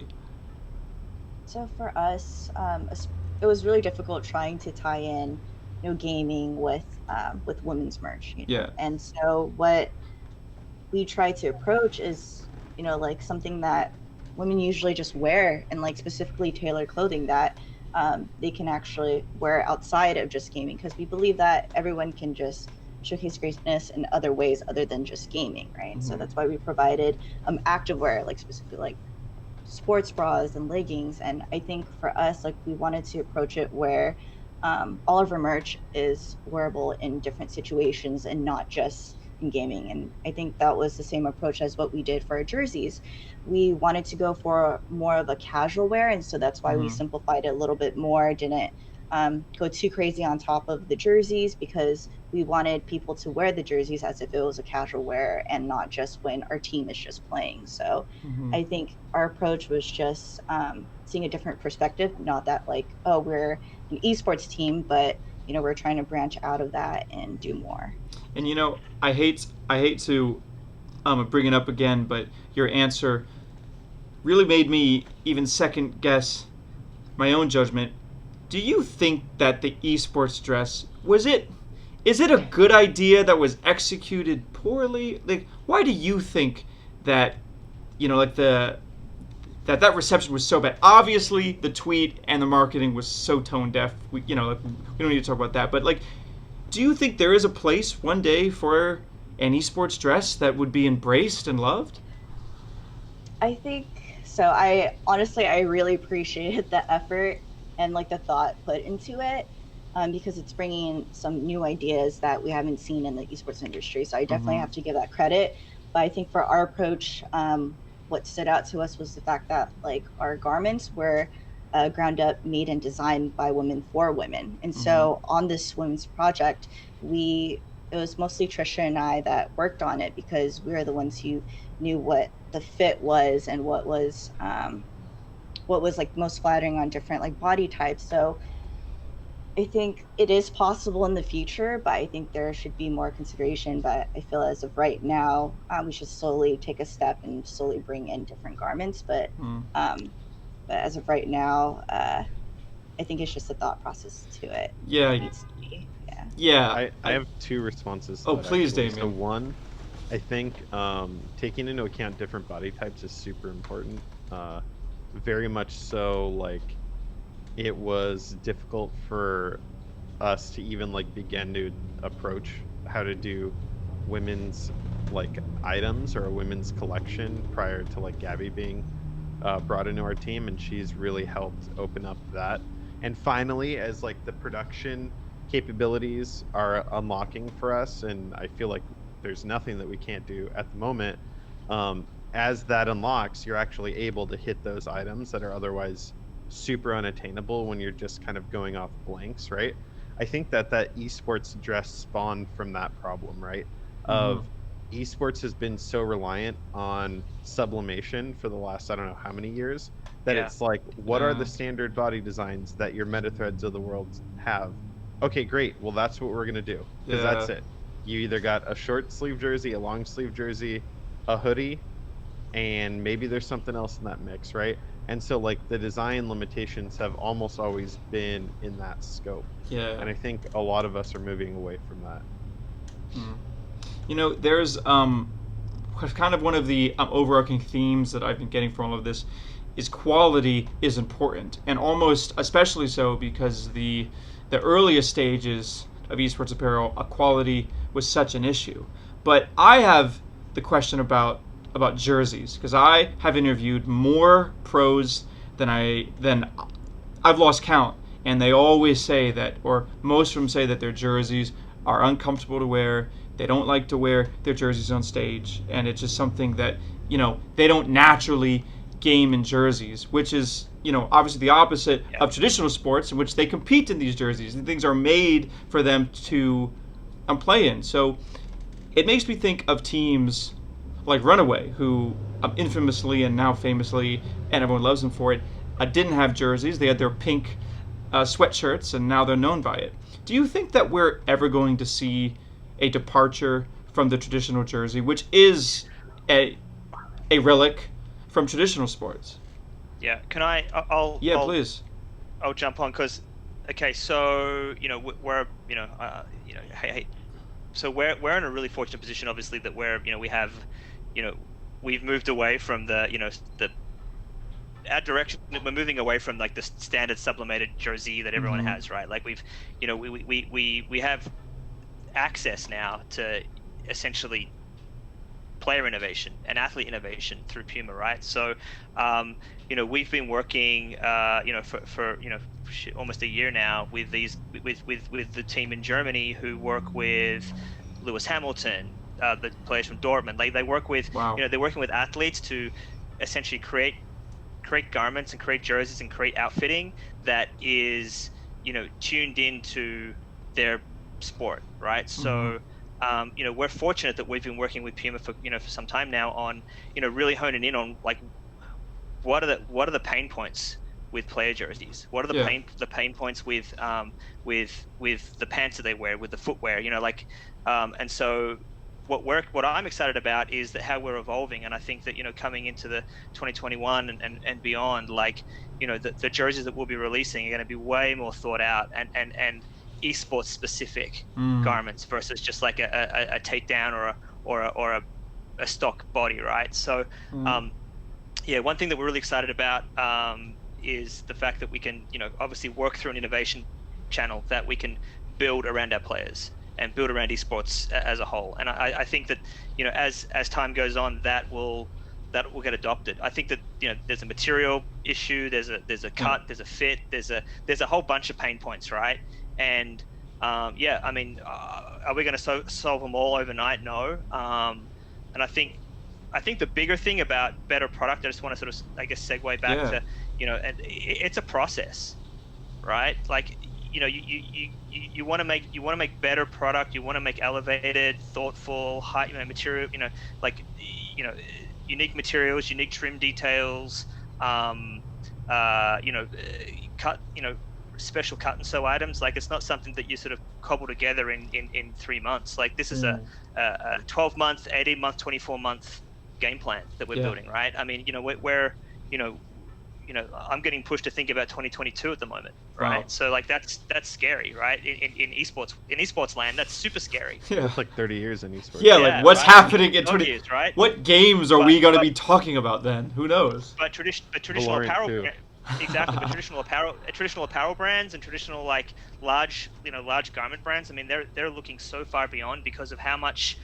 So for us, it was really difficult trying to tie in gaming with women's merch. And so what we try to approach is like something that women usually just wear, and like specifically tailored clothing that they can actually wear outside of just gaming, because we believe that everyone can just showcase greatness in other ways other than just gaming, right? Mm-hmm. So that's why we provided activewear, like specifically like sports bras and leggings. And I think for us, like we wanted to approach it where all of our merch is wearable in different situations and not just in gaming. And I think that was the same approach as what we did for our jerseys. We wanted to go for more of a casual wear, and so that's why we simplified it a little bit more, didn't go too crazy on top of the jerseys, because we wanted people to wear the jerseys as if it was a casual wear and not just when our team is just playing. So I think our approach was just seeing a different perspective, not that like, oh, we're an esports team, but we're trying to branch out of that and do more. And I hate to bring it up again, but your answer really made me even second guess my own judgment. Do you think that the esports dress is it a good idea that was executed poorly? Like, why do you think that like that reception was so bad? Obviously, the tweet and the marketing was so tone deaf. We don't need to talk about that. But like, do you think there is a place one day for an esports dress that would be embraced and loved? I think so. I really appreciated the effort and like the thought put into it, because it's bringing in some new ideas that we haven't seen in the esports industry. So I definitely have to give that credit. But I think for our approach, what stood out to us was the fact that like our garments were ground up, made and designed by women for women. And so on this women's project, it was mostly Trisha and I that worked on it, because we were the ones who knew what the fit was and what was like most flattering on different like body types. So I think it is possible in the future, but I think there should be more consideration. But I feel as of right now, we should slowly take a step and slowly bring in different garments. But as of right now, I think it's just a thought process to it. Yeah. It needs to be. Yeah. Yeah. I have two responses to Oh, that, please, actually. So Damian. one, I think taking into account different body types is super important. Very much so, like, it was difficult for us to even like begin to approach how to do women's like items or a women's collection prior to like Gabby being brought into our team, and she's really helped open up that. And finally, as like the production capabilities are unlocking for us, and I feel like there's nothing that we can't do at the moment, as that unlocks, you're actually able to hit those items that are otherwise super unattainable when you're just kind of going off blanks, right? I think that esports dress spawned from that problem, right? Of esports has been so reliant on sublimation for the last, I don't know how many years, that it's like, what are the standard body designs that your meta threads of the world have? Okay, great. Well, that's what we're going to do. Because that's it. You either got a short sleeve jersey, a long sleeve jersey, a hoodie, and maybe there's something else in that mix, right? And so like the design limitations have almost always been in that scope. Yeah. And I think a lot of us are moving away from that. You know, there's kind of one of the overarching themes that I've been getting from all of this is quality is important, and almost especially so because the earliest stages of esports apparel, quality was such an issue. But I have the question about jerseys, because I have interviewed more pros than I've lost count, and they always say that, or most of them say that their jerseys are uncomfortable to wear. They don't like to wear their jerseys on stage, and it's just something that, you know, they don't naturally game in jerseys, which is, you know, obviously the opposite of traditional sports in which they compete in these jerseys and things are made for them to play in. So it makes me think of teams like Runaway, who infamously and now famously, and everyone loves them for it, didn't have jerseys. They had their pink sweatshirts, and now they're known by it. Do you think that we're ever going to see a departure from the traditional jersey, which is a relic from traditional sports? Yeah, can I? Please. I'll jump on because, okay, so you know we're hey, so we're in a really fortunate position, obviously, that we have, we've moved away from our direction. We're moving away from like the standard sublimated jersey that everyone has, right? Like we have access now to essentially player innovation and athlete innovation through Puma, right? So, we've been working, for almost a year now with the team in Germany who work with Lewis Hamilton, the players from Dortmund. They work with, they're working with athletes to essentially create garments and create jerseys and create outfitting that is, tuned into their sport, right? So. We're fortunate that we've been working with Puma for some time now on really honing in on like what are the pain points with player jerseys? What are the pain points with the pants that they wear, with the footwear? And so what I'm excited about is that how we're evolving, and I think that coming into the 2021 and beyond, the jerseys that we'll be releasing are going to be way more thought out and esports specific garments versus just like a takedown or a stock body, right? So one thing that we're really excited about is the fact that we can obviously work through an innovation channel that we can build around our players and build around esports as a whole. And I think that as time goes on, that will get adopted. I think that there's a material issue, there's a cut, there's a fit, there's a whole bunch of pain points, right? And are we going to solve them all overnight? No. And I think the bigger thing about better product, I just want to sort of, I guess, segue back to, and it's a process, right? Like, you want to make better product, you want to make elevated, thoughtful, high, material, unique materials, unique trim details, cut, special cut and sew items. Like, it's not something that you sort of cobble together in 3 months. Like, this is a 12-month, 18-month, 24-month game plan that we're building, right? I mean, we're I'm getting pushed to think about 2022 at the moment, right? Wow. So like that's scary, right? In esports land, that's super scary. Yeah, it's like 30 years in esports. Yeah, like what's happening in 20 years, right? What games are we going to be talking about then? Who knows? But traditional apparel, exactly. But traditional apparel brands and traditional like large garment brands. I mean, they're looking so far beyond because of how much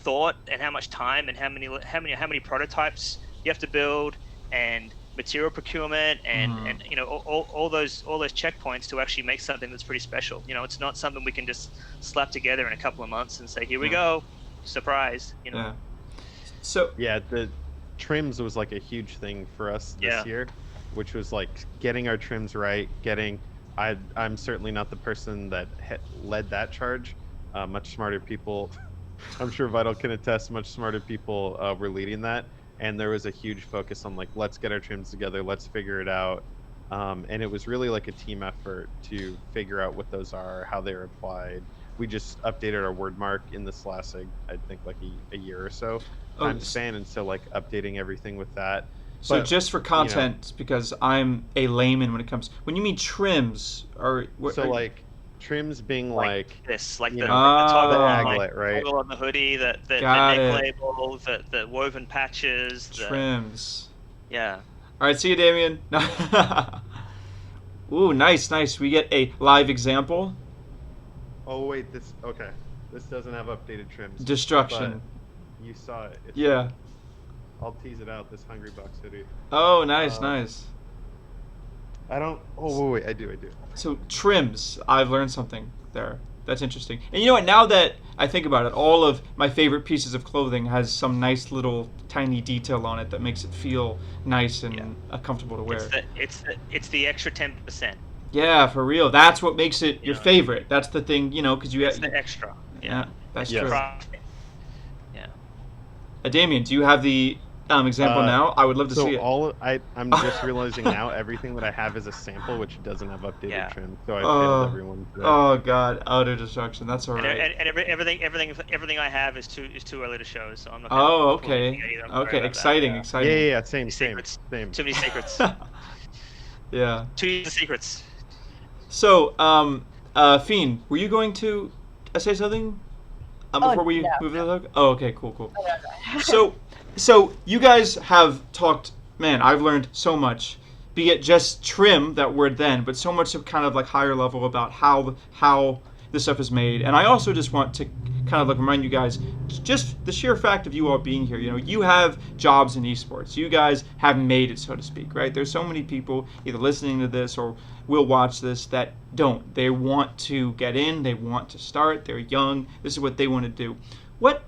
thought and how much time and how many prototypes you have to build and material procurement and all those checkpoints to actually make something that's pretty special. It's not something we can just slap together in a couple of months and say, here we go, surprise. Yeah. So the trims was like a huge thing for us this year, which was like getting our trims right. I'm certainly not the person that led that charge. Much smarter people. I'm sure Vital can attest. Much smarter people were leading that. And there was a huge focus on like, let's get our trims together, let's figure it out. And it was really like a team effort to figure out what those are, how they're applied. We just updated our word mark in this last, I think like a year or so time span. And so like updating everything with that. So just for content, because I'm a layman when it comes, when you mean trims or like trims being like this, like the toggle aglet, right? Toggle on the hoodie, the neck label, the woven patches, trims. Yeah. All right, see you, Damian. Ooh, nice. We get a live example. Oh wait, this doesn't have updated trims. Destruction. You saw it. I'll tease it out. This Hungry Box hoodie. Oh, nice. I don't. Oh wait, I do. So trims, I've learned something there. That's interesting. And you know what? Now that I think about it, all of my favorite pieces of clothing has some nice little tiny detail on it that makes it feel nice and comfortable to wear. It's the extra 10%. Yeah, for real. That's what makes it your favorite. That's the thing, because you. It's the extra. Yeah, that's true. Yeah. Damian, do you have the example now? I would love to see it. I'm just realizing now everything that I have is a sample which doesn't have updated trim. So I pinned everyone. Oh god, utter destruction. That's all right. And everything I have is too early to show, so I'm not. Okay. Exciting. Yeah. Same. Too many secrets. Yeah. Too many secrets. So, Fiend, were you going to say something before we move to the? Oh, okay, cool. So you guys have talked, man, I've learned so much, be it just trim, that word then, but so much of kind of like higher level about how this stuff is made. And I also just want to kind of like remind you guys, just the sheer fact of you all being here, you have jobs in esports. You guys have made it, so to speak, right? There's so many people either listening to this or will watch this that don't. They want to get in, they want to start, they're young, this is what they want to do. What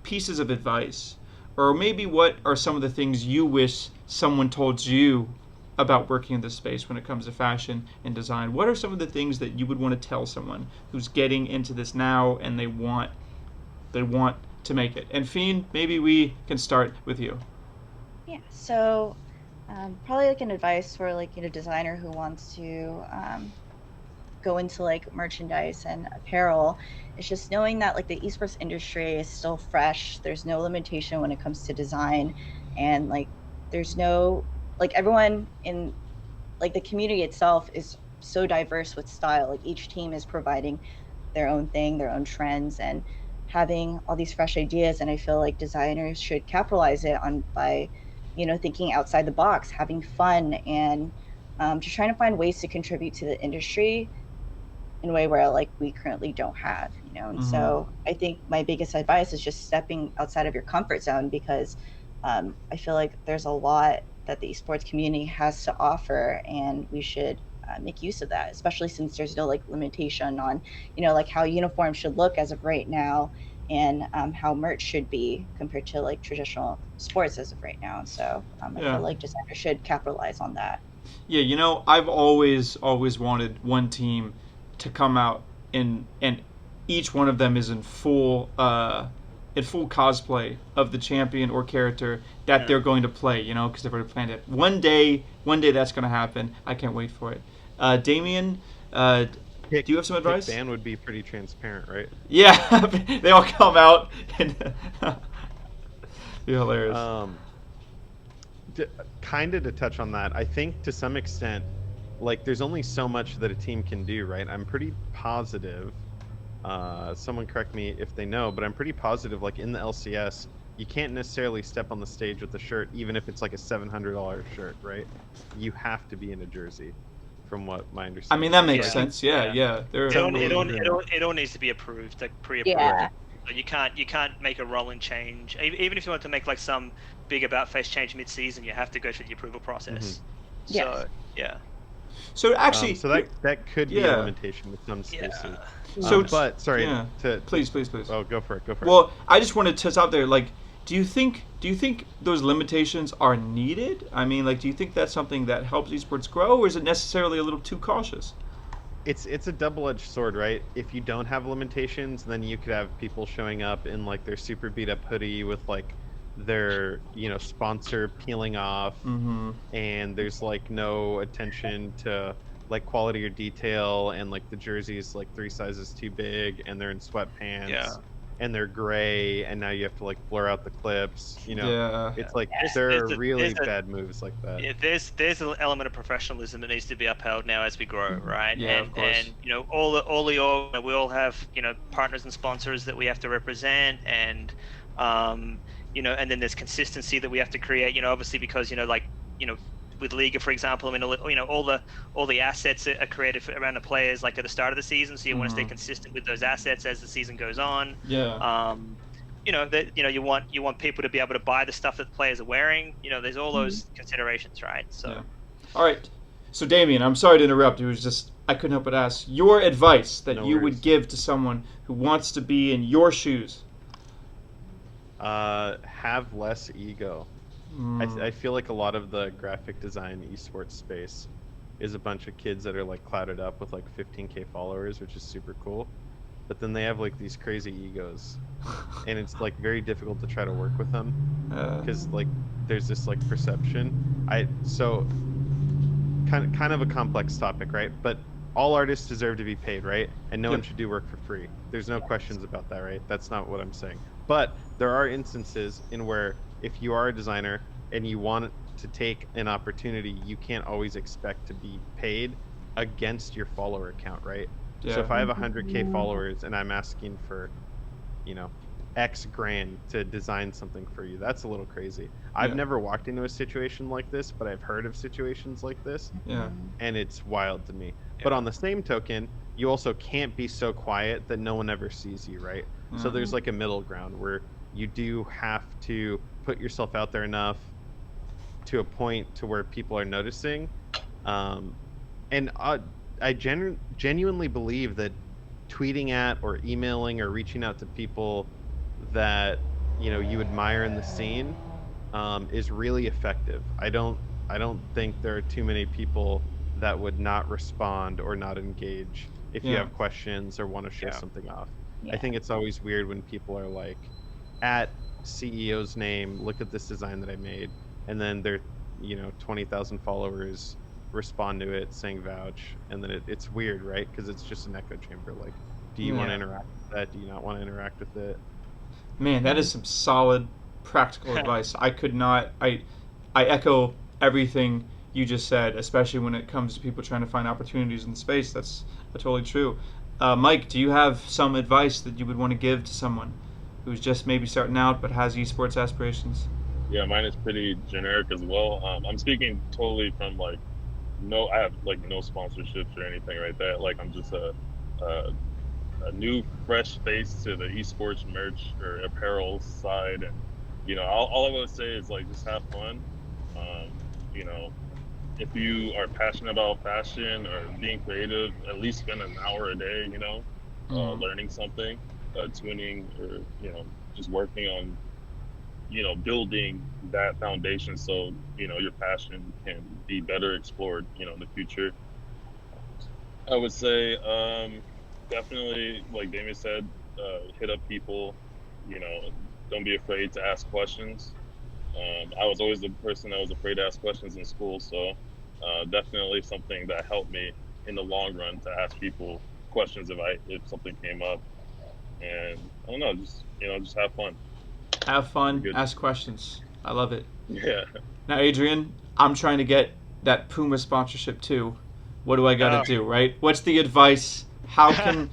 pieces of advice, or maybe what are some of the things you wish someone told you about working in this space when it comes to fashion and design? What are some of the things that you would want to tell someone who's getting into this now and they want to make it? And Fiend, maybe we can start with you. Yeah, so probably like an advice for like a designer who wants to go into like merchandise and apparel. It's just knowing that like the esports industry is still fresh. There's no limitation when it comes to design, and like there's no like everyone in like the community itself is so diverse with style. Like each team is providing their own thing, their own trends, and having all these fresh ideas. And I feel like designers should capitalize it on by thinking outside the box, having fun, and just trying to find ways to contribute to the industry in a way where like we currently don't have, and so I think my biggest advice is just stepping outside of your comfort zone, because I feel like there's a lot that the esports community has to offer, and we should make use of that, especially since there's no like limitation on like how uniforms should look as of right now, and how merch should be compared to like traditional sports as of right now. So I feel like designers should capitalize on that. Yeah, I've always wanted one team to come out and each one of them is in full cosplay of the champion or character that they're going to play, because they've already planned it. One day that's going to happen. I can't wait for it. Damian, do you have some advice? Ban would be pretty transparent, right? Yeah, they all come out and be hilarious. Kind of to touch on that, I think to some extent, like there's only so much that a team can do, right? I'm pretty positive. Someone correct me if they know, but I'm pretty positive. Like in the LCS, you can't necessarily step on the stage with a shirt, even if it's like a $700 shirt, right? You have to be in a jersey, from what my understanding. I mean, that makes sense. Yeah. It all needs to be approved, like pre-approved. Yeah. So you can't make a rolling change. Even if you want to make like some big about face change mid-season, you have to go through the approval process. Mm-hmm. Yes. So yeah. So actually, so that could be a limitation with some spaces. So, but sorry, please. Oh, go for it. Well, I just wanted to stop there. Like, do you think those limitations are needed? I mean, like, do you think that's something that helps esports grow, or is it necessarily a little too cautious? It's a double-edged sword, right? If you don't have limitations, then you could have people showing up in like their super beat-up hoodie with like their sponsor peeling off, and there's like no attention to like quality or detail, and like the jersey's like 3 sizes too big, and they're in sweatpants, and they're gray, and now you have to like blur out the clips. It's like there are really bad moves like that. Yeah, there's an element of professionalism that needs to be upheld now as we grow, right? Yeah, of course. And we all have partners and sponsors that we have to represent, and and then there's consistency that we have to create. Obviously because with Liga, for example, I mean, all the assets are created around the players like at the start of the season, so you want to stay consistent with those assets as the season goes on. Yeah. You want people to be able to buy the stuff that the players are wearing. There's all those considerations, right? So. Yeah. All right. So Damian, I'm sorry to interrupt. It was just I couldn't help but ask your advice that you would give to someone who wants to be in your shoes. Have less ego. I feel like a lot of the graphic design esports space is a bunch of kids that are like clouded up with like 15K followers, which is super cool. But then they have like these crazy egos, and it's like very difficult to try to work with them because like there's this like perception. So kind of a complex topic, right? But all artists deserve to be paid, right? And no one should do work for free. There's no questions about that, right? That's not what I'm saying. But there are instances in where if you are a designer and you want to take an opportunity, you can't always expect to be paid against your follower count, right? So if I have 100K followers and I'm asking for, X grand to design something for you, that's a little crazy. I've never walked into a situation like this, but I've heard of situations like this. Yeah. And it's wild to me. But on the same token, you also can't be so quiet that no one ever sees you, right? So there's like a middle ground where you do have to put yourself out there enough to a point to where people are noticing. And I genuinely believe that tweeting at or emailing or reaching out to people that you admire in the scene is really effective. I don't think there are too many people that would not respond or not engage if you have questions or want to show something off. I think it's always weird when people are like, at CEO's name, look at this design that I made, and then their 20,000 followers respond to it saying vouch, and then it's weird, right? Because it's just an echo chamber. Like, do you want to interact with that? Do you not want to interact with it? Man, that is some solid practical advice. I echo everything you just said, especially when it comes to people trying to find opportunities in the space. That's totally true. Mike, do you have some advice that you would want to give to someone who's just maybe starting out but has esports aspirations? Yeah, mine is pretty generic as well. I'm speaking totally from I have like no sponsorships or anything like that. Like I'm just a new fresh face to the esports merch or apparel side, and all I would say is like just have fun. If you are passionate about fashion or being creative, at least spend an hour a day, learning something, tuning, or just working on building that foundation so your passion can be better explored in the future. I would say definitely, like Damian said, hit up people, don't be afraid to ask questions. I was always the person that was afraid to ask questions in school, so definitely something that helped me in the long run to ask people questions if something came up, and I don't know, just have fun. Have fun, ask questions. I love it. Yeah. Now, Adrian, I'm trying to get that Puma sponsorship too. What do I got to do, right? What's the advice? How can,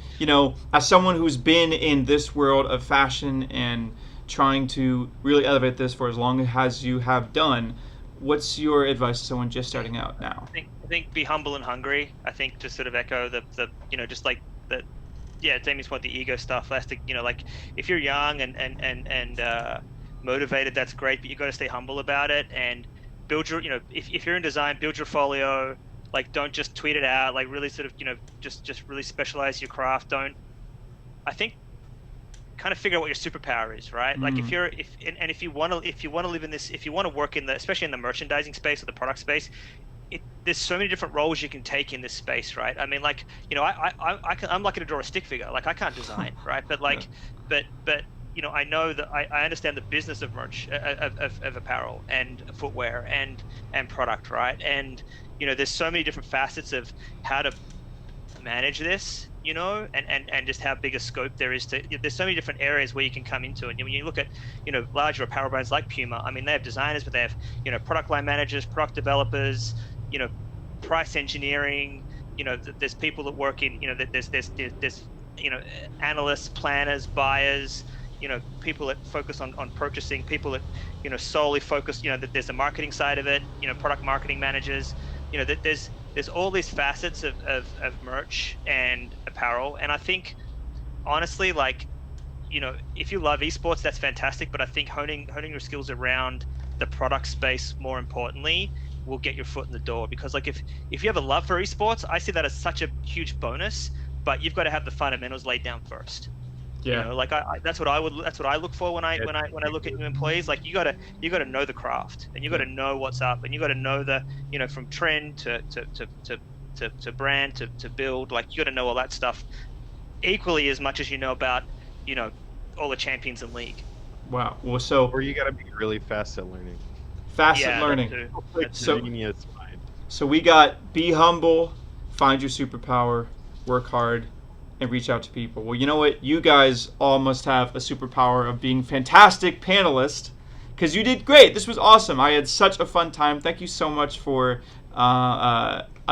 as someone who's been in this world of fashion and trying to really elevate this for as long as you have done, what's your advice to someone just starting out now? I think be humble and hungry. I think to sort of echo the just like the, Damian's point, the ego stuff. That's like if you're young and motivated, that's great, but you got to stay humble about it and build your, if you're in design, build your folio. Like, don't just tweet it out. Like, really sort of, just really specialize your craft. I think, kind of figure out what your superpower is, right? Like, if you want to live in this, if you want to work especially in the merchandising space or the product space, there's so many different roles you can take in this space, right? I mean, like, I'm lucky to draw a stick figure. Like, I can't design, right? But like, but I know that I understand the business of merch, of apparel and footwear and product, right? And there's so many different facets of how to manage this, and just how big a scope there is there's so many different areas where you can come into it. And when you look at, larger apparel brands like Puma, I mean, they have designers, but they have, product line managers, product developers, price engineering, there's people that work in, there's analysts, planners, buyers, people that focus on purchasing, people that, solely focus, that there's the marketing side of it, product marketing managers, that there's all these facets of merch and apparel. And I think, honestly, like, if you love esports, that's fantastic, but I think honing your skills around the product space, more importantly, will get your foot in the door. Because, like, if you have a love for esports, I see that as such a huge bonus, but you've got to have the fundamentals laid down first. Yeah. Like that's what I look for when I look at new employees. Like, you gotta know the craft, and you gotta know what's up, and you gotta know the, from trend to brand to build. Like, you gotta know all that stuff equally as much as you know about, all the champions in league. Wow. Well, or you gotta be really fast at learning. So we got be humble, find your superpower, work hard, and reach out to people. Well, you know what? You guys all must have a superpower of being fantastic panelists, because you did great. This was awesome. I had such a fun time. Thank you so much for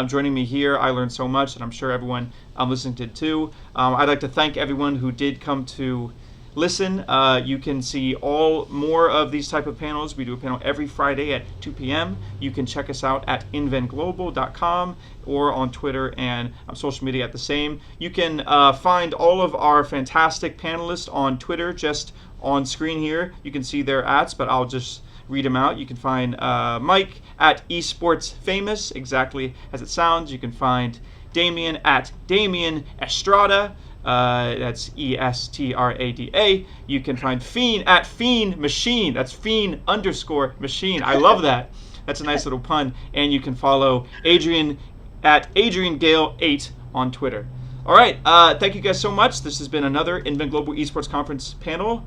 joining me here. I learned so much, and I'm sure everyone listening did too. I'd like to thank everyone who did come to listen. You can see more of these type of panels. We do a panel every Friday at 2 p.m. You can check us out at inventglobal.com or on Twitter and on social media at the same. You can find all of our fantastic panelists on Twitter, just on screen here. You can see their ats, but I'll just read them out. You can find Mike at Esports Famous, exactly as it sounds. You can find Damian at Damian Estrada. That's Estrada. You can find Fiend at Fiend Machine. That's Fiend_Machine. I love that. That's a nice little pun. And you can follow Adrian at AdrianGale8 on Twitter. All right. Thank you guys so much. This has been another Invent Global Esports Conference panel.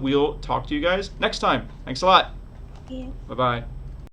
We'll talk to you guys next time. Thanks a lot. Yeah. Bye-bye.